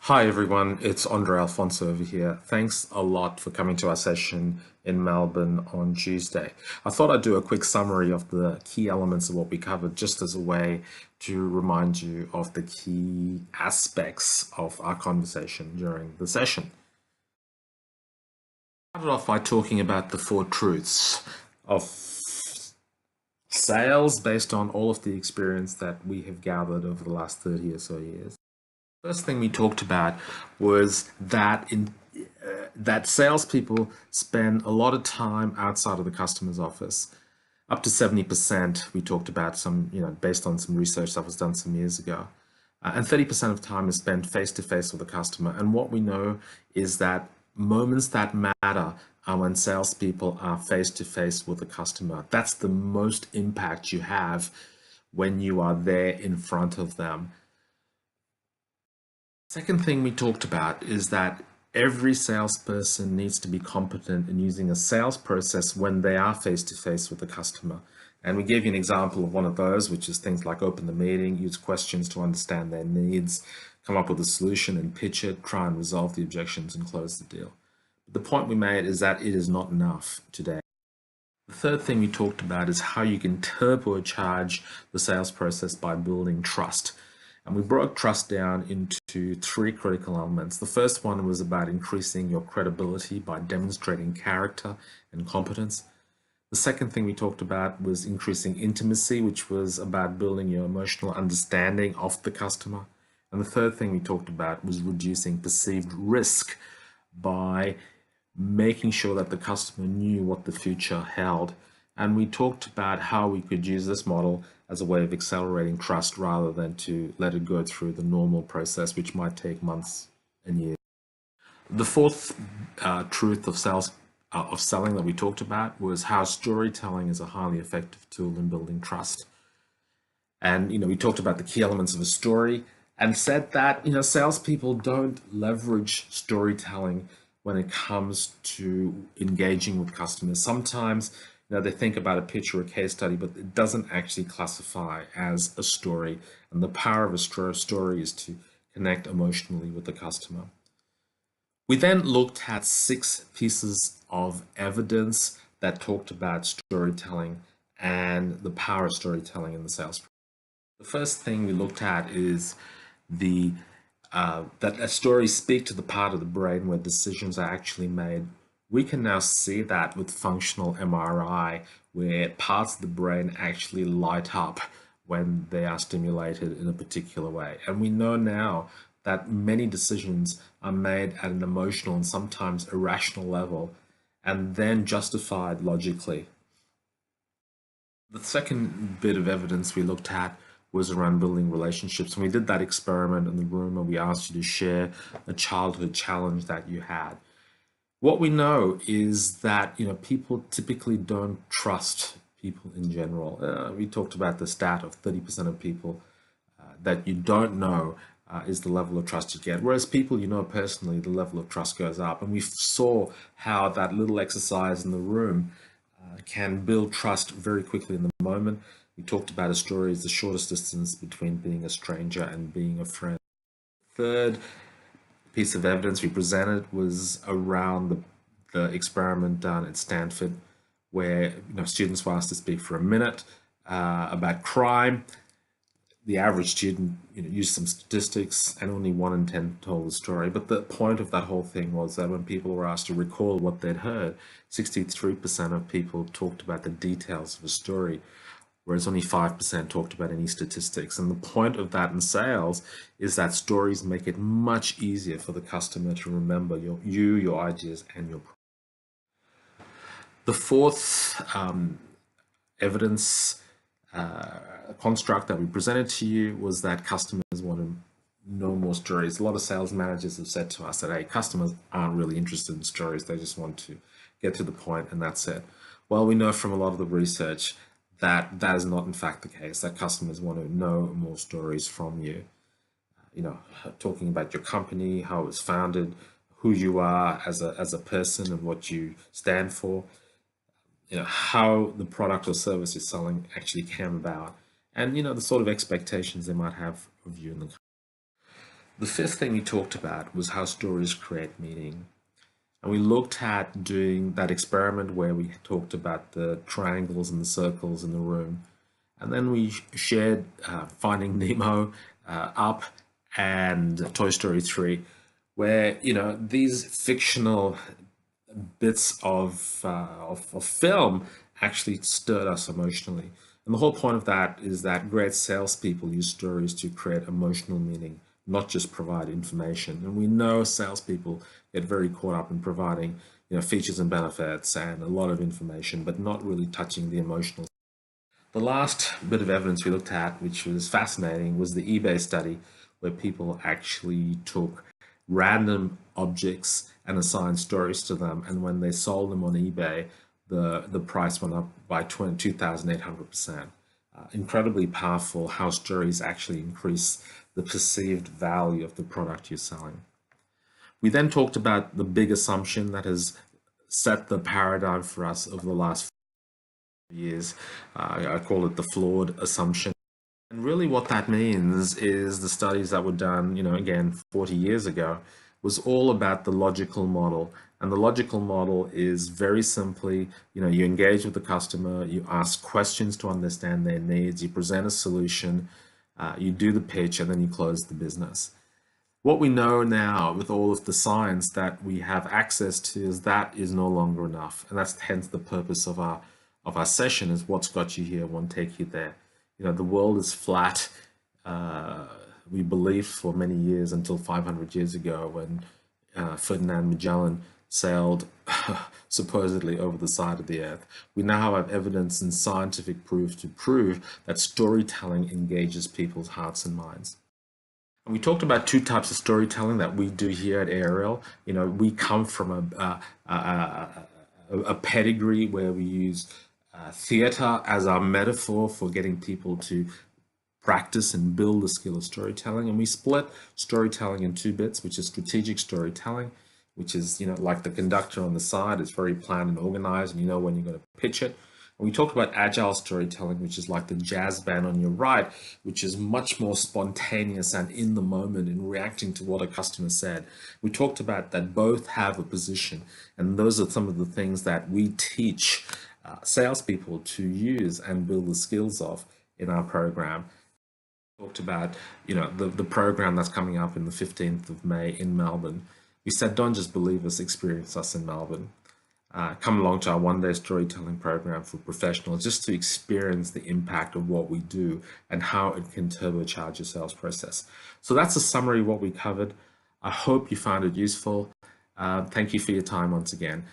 Hi everyone, it's Andre Alfonso over here. Thanks a lot for coming to our session in Melbourne on Tuesday. I thought I'd do a quick summary of the key elements of what we covered just as a way to remind you of the key aspects of our conversation during the session. I started off by talking about the four truths of sales based on all of the experience that we have gathered over the last 30 or so years. First thing we talked about was that salespeople spend a lot of time outside of the customer's office. Up to 70%, we talked about some, based on some research that was done some years ago. And 30% of time is spent face to face with the customer. And what we know is that moments that matter are when salespeople are face to face with the customer. That's the most impact you have when you are there in front of them. Second thing we talked about is that every salesperson needs to be competent in using a sales process when they are face to face with the customer. And we gave you an example of one of those, which is things like open the meeting, use questions to understand their needs, come up with a solution and pitch it, try and resolve the objections and close the deal. But the point we made is that it is not enough today. The third thing we talked about is how you can turbocharge the sales process by building trust. And we broke trust down into three critical elements. The first one was about increasing your credibility by demonstrating character and competence. The second thing we talked about was increasing intimacy, which was about building your emotional understanding of the customer. And the third thing we talked about was reducing perceived risk by making sure that the customer knew what the future held. And we talked about how we could use this model as a way of accelerating trust rather than to let it go through the normal process, which might take months and years. The fourth truth of selling that we talked about was how storytelling is a highly effective tool in building trust. And we talked about the key elements of a story and said that salespeople don't leverage storytelling when it comes to engaging with customers. Sometimes they think about a pitch or a case study, but it doesn't actually classify as a story. And the power of a story is to connect emotionally with the customer. We then looked at 6 pieces of evidence that talked about storytelling and the power of storytelling in the sales process. The first thing we looked at is that a story speaks to the part of the brain where decisions are actually made. We can now see that with functional MRI, where parts of the brain actually light up when they are stimulated in a particular way. And we know now that many decisions are made at an emotional and sometimes irrational level and then justified logically. The second bit of evidence we looked at was around building relationships. And we did that experiment in the room and we asked you to share a childhood challenge that you had. What we know is that people typically don't trust people in general. We talked about the stat of 30% of people that you don't know is the level of trust you get. Whereas people personally, the level of trust goes up. And we saw how that little exercise in the room can build trust very quickly in the moment. We talked about a story as the shortest distance between being a stranger and being a friend. Third piece of evidence we presented was around the experiment done at Stanford, where students were asked to speak for a minute about crime. The average student used some statistics, and only 1 in 10 told the story. But the point of that whole thing was that when people were asked to recall what they'd heard, 63% of people talked about the details of a story, whereas only 5% talked about any statistics. And the point of that in sales is that stories make it much easier for the customer to remember your ideas and your product. The fourth evidence construct that we presented to you was that customers want to know more stories. A lot of sales managers have said to us that, hey, customers aren't really interested in stories. They just want to get to the point and that's it. Well, we know from a lot of the research that is not in fact the case, that customers want to know more stories from you. Talking about your company, how it was founded, who you are as a person and what you stand for, how the product or service you're selling actually came about, and the sort of expectations they might have of you in the company. The fifth thing we talked about was how stories create meaning. And we looked at doing that experiment where we talked about the triangles and the circles in the room. And then we shared Finding Nemo, Up, and Toy Story 3, where, these fictional bits of film actually stirred us emotionally. And the whole point of that is that great salespeople use stories to create emotional meaning, not just provide information. And we know salespeople get very caught up in providing, features and benefits and a lot of information, but not really touching the emotional. The last bit of evidence we looked at, which was fascinating, was the eBay study, where people actually took random objects and assigned stories to them, and when they sold them on eBay, the price went up by 2,800%. Incredibly powerful how stories actually increase the perceived value of the product you're selling. We then talked about the big assumption that has set the paradigm for us over the last years. I call it the flawed assumption. And really what that means is the studies that were done, again, 40 years ago, was all about the logical model. And the logical model is very simply, you engage with the customer, you ask questions to understand their needs, you present a solution, you do the pitch, and then you close the business. What we know now with all of the science that we have access to is that is no longer enough. And that's hence the purpose of our session, is what's got you here won't take you there. The world is flat. We believed for many years, until 500 years ago, when Ferdinand Magellan sailed supposedly over the side of the earth. We now have evidence and scientific proof to prove that storytelling engages people's hearts and minds. And we talked about two types of storytelling that we do here at Ariel. We come from a pedigree where we use theater as our metaphor for getting people to practice and build the skill of storytelling. And we split storytelling in two bits, which is strategic storytelling, which is, like the conductor on the side. It's very planned and organized, and you know when you're going to pitch it. And we talked about agile storytelling, which is like the jazz band on your right, which is much more spontaneous and in the moment and reacting to what a customer said. We talked about that both have a position, and those are some of the things that we teach salespeople to use and build the skills of in our program. We talked about, the program that's coming up in the 15th of May in Melbourne. We said, don't just believe us, experience us in Melbourne. Come along to our one-day storytelling program for professionals, just to experience the impact of what we do and how it can turbocharge your sales process. So that's a summary of what we covered. I hope you found it useful. Thank you for your time once again.